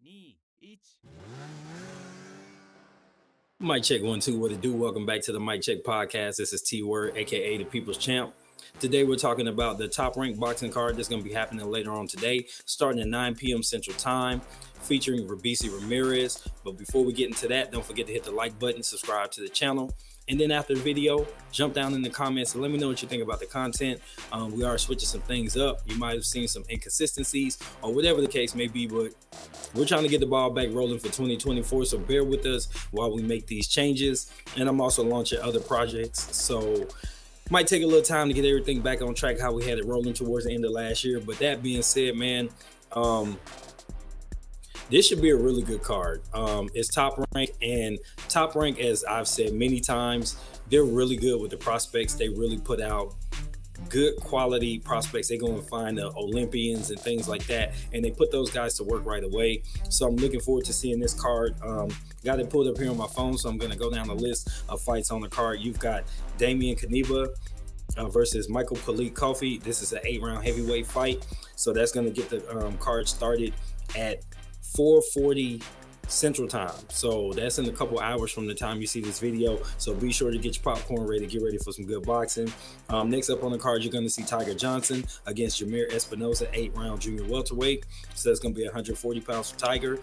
2、1。Mic check 1 2. What it do? Welcome back to the Mic Check Podcast. This is T Word, aka the People's Champ. Today we're talking about the top ranked boxing card that's going to be happening later on today, starting at 9 p.m. Central Time, featuring Robeisy Ramirez. But before we get into that, don't forget to hit the like button, subscribe to the channel, and then after the video, jump down in the comments and let me know what you think about the content. We are switching some things up. You might have seen some inconsistencies or whatever the case may be, but we're trying to get the ball back rolling for 2024, so bear with us while we make these changes. And I'm also launching other projects, so might take a little time to get everything back on track how we had it rolling towards the end of last year. But that being said, man, this should be a really good card. It's top rank, and top rank, as I've said many times, they're really good with the prospects. They really put out good quality prospects. They go and find the Olympians and things like that, and they put those guys to work right away. So I'm looking forward to seeing this card. Got it pulled up here on my phone, so I'm going to go down the list of fights on the card. You've got Damian Kaneba versus Michael Kalik Coffey. This is an 8-round heavyweight fight, so that's going to get the card started at 4:40 Central Time. So that's in a couple hours from the time you see this video. So be sure to get your popcorn ready, get ready for some good boxing. Next up on the card, you're going to see Tiger Johnson against Espinoza, 8-round junior welterweight. So that's going to be 140 pounds for Tiger.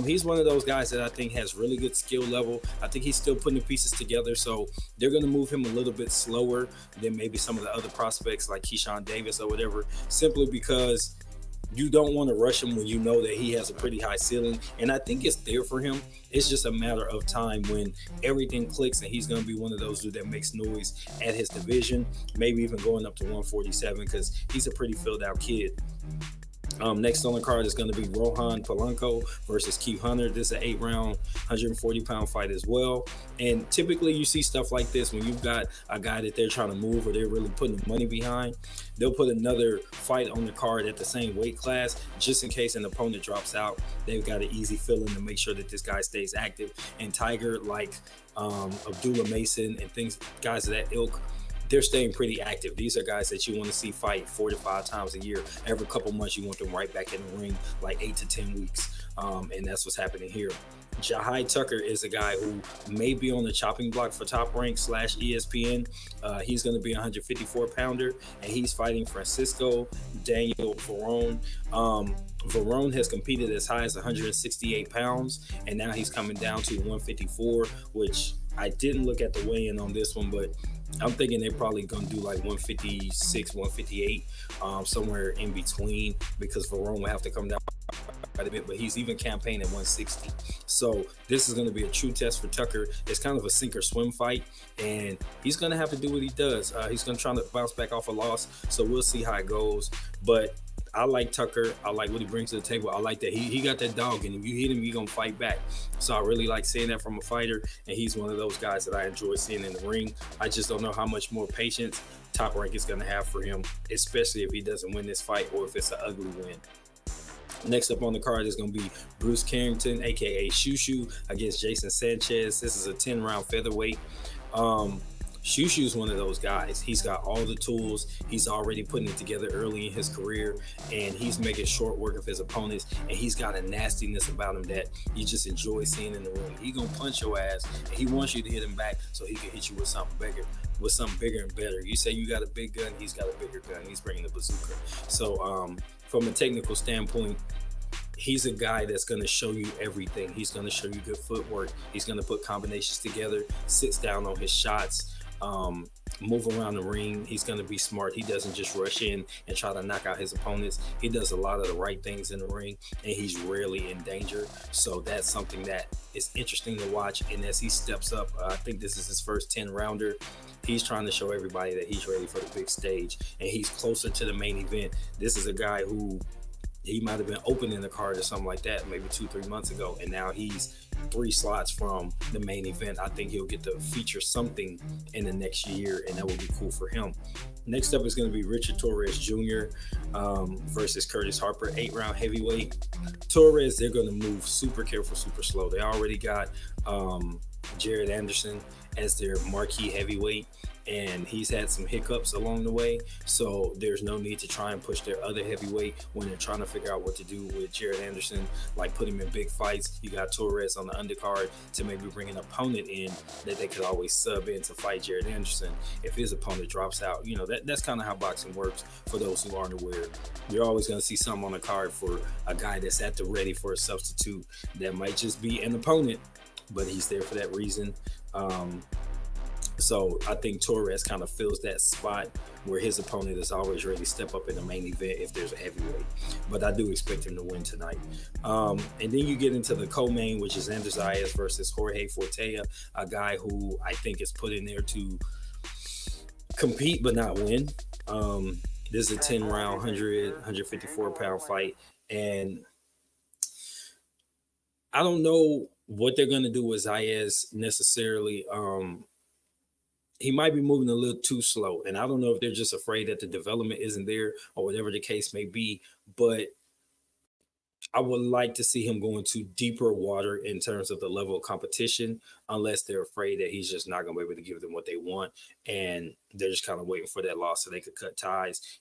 He's one of those guys that I think has really good skill level. I think he's still putting the pieces together. So they're going to move him a little bit slower than maybe some of the other prospects like Keyshawn Davis or whatever, simply because you don't want to rush him when you know that he has a pretty high ceiling. And I think it's there for him. It's just a matter of time when everything clicks and he's going to be one of those dudes that makes noise at his division, maybe even going up to 147 because he's a pretty filled out kid. Next on the card is going to be Rohan Polanco versus Q Hunter. This is an 8-round, 140-pound fight as well. And typically you see stuff like this when you've got a guy that they're trying to move or they're really putting money behind. They'll put another fight on the card at the same weight class just in case an opponent drops out. They've got an easy feeling to make sure that this guy stays active. And Tiger, like Abdullah Mason and guys of that ilk, they're staying pretty active. These are guys that you want to see fight 4 to 5 times a year. Every couple months, you want them right back in the ring, like 8 to 10 weeks. And that's what's happening here. Jahai Tucker is a guy who may be on the chopping block for Top Rank / ESPN. He's going to be a 154-pounder, and he's fighting Francisco Daniel Verone. Verone has competed as high as 168 pounds, and now he's coming down to 154, which I didn't look at the weigh-in on this one, but I'm thinking they're probably going to do like 156, 158, somewhere in between, because Verone will have to come down quite a bit, but he's even campaigning at 160. So this is going to be a true test for Tucker. It's kind of a sink or swim fight, and he's going to have to do what he does. He's going to try to bounce back off a loss, so we'll see how it goes. But I like Tucker. I like what he brings to the table. I like that he got that dog, and if you hit him, you're going to fight back. So I really like seeing that from a fighter, and he's one of those guys that I enjoy seeing in the ring. I just don't know how much more patience Top Rank is going to have for him, especially if he doesn't win this fight or if it's an ugly win. Next up on the card is going to be Bruce Carrington, aka Shushu, against Jason Sanchez. This is a 10-round featherweight. Shushu is one of those guys. He's got all the tools. He's already putting it together early in his career, and he's making short work of his opponents, and he's got a nastiness about him that you just enjoy seeing in the ring. He's going to punch your ass, and he wants you to hit him back so he can hit you with something bigger and better. You say you got a big gun, he's got a bigger gun. He's bringing the bazooka. So from a technical standpoint, he's a guy that's going to show you everything. He's going to show you good footwork. He's going to put combinations together, sits down on his shots, move around the ring. He's going to be smart. He doesn't just rush in and try to knock out his opponents. He does a lot of the right things in the ring, and he's rarely in danger. So that's something that is interesting to watch. And as he steps up, I think this is his first 10-rounder. He's trying to show everybody that he's ready for the big stage, and he's closer to the main event. This is a guy who he might have been opening the card or something like that maybe 2-3 months ago, and now he's 3 slots from the main event. I think he'll get to feature something in the next year, and that will be cool for him. Next up is going to be Richard Torres Jr. Versus Curtis Harper, 8-round heavyweight. Torres, they're going to move super careful, super slow. They already got Jared Anderson, as their marquee heavyweight, and he's had some hiccups along the way. So there's no need to try and push their other heavyweight when they're trying to figure out what to do with Jared Anderson, like put him in big fights. You got Torres on the undercard to maybe bring an opponent in that they could always sub in to fight Jared Anderson if his opponent drops out. That's kind of how boxing works. For those who aren't aware, you're always going to see something on the card for a guy that's at the ready for a substitute that might just be an opponent, but he's there for that reason. So I think Torres kind of fills that spot where his opponent is always ready to step up in the main event if there's a heavyweight. But I do expect him to win tonight. And then you get into the co-main, which is Andres Zayas versus Jorge Fortea, a guy who I think is put in there to compete but not win. This is a 10-round, 154-pound fight. And I don't know what they're going to do with Zayas necessarily. He might be moving a little too slow. And I don't know if they're just afraid that the development isn't there or whatever the case may be. But I would like to see him go into deeper water in terms of the level of competition, unless they're afraid that he's just not going to be able to give them what they want. And they're just kind of waiting for that loss so they could cut ties.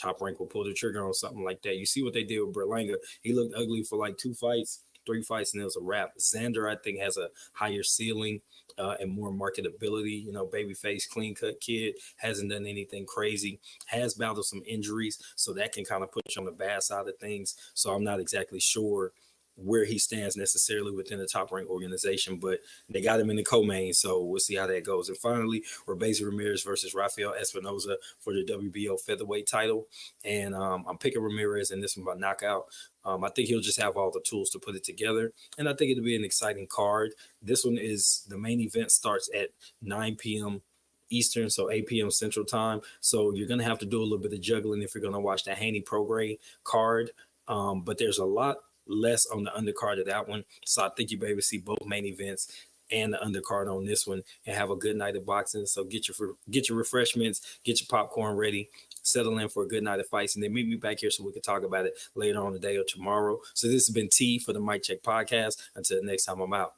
Top Rank will pull the trigger on something like that. You see what they did with Berlanga. He looked ugly for like 3 fights, and it was a wrap. Xander, I think, has a higher ceiling and more marketability. Babyface, clean-cut kid, hasn't done anything crazy, has battled some injuries, so that can kind of put you on the bad side of things. So I'm not exactly sure where he stands necessarily within the Top Rank organization, but they got him in the co-main, so we'll see how that goes. And finally, Robeisy Ramirez versus Rafael Espinoza for the WBO featherweight title. And I'm picking Ramirez in this one by knockout. I think he'll just have all the tools to put it together, and I think it'll be an exciting card. This one is the main event starts at 9 p.m. Eastern, so 8 p.m. Central Time. So you're going to have to do a little bit of juggling if you're going to watch the Haney Prograis card. But there's a lot less on the undercard of that one. So I think you'll be able to see both main events and the undercard on this one and have a good night of boxing. So get your refreshments, get your popcorn ready, settle in for a good night of fights, and then meet me back here so we can talk about it later on today or tomorrow. So this has been T for the Mic Check Podcast. Until next time, I'm out.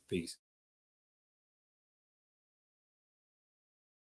Peace.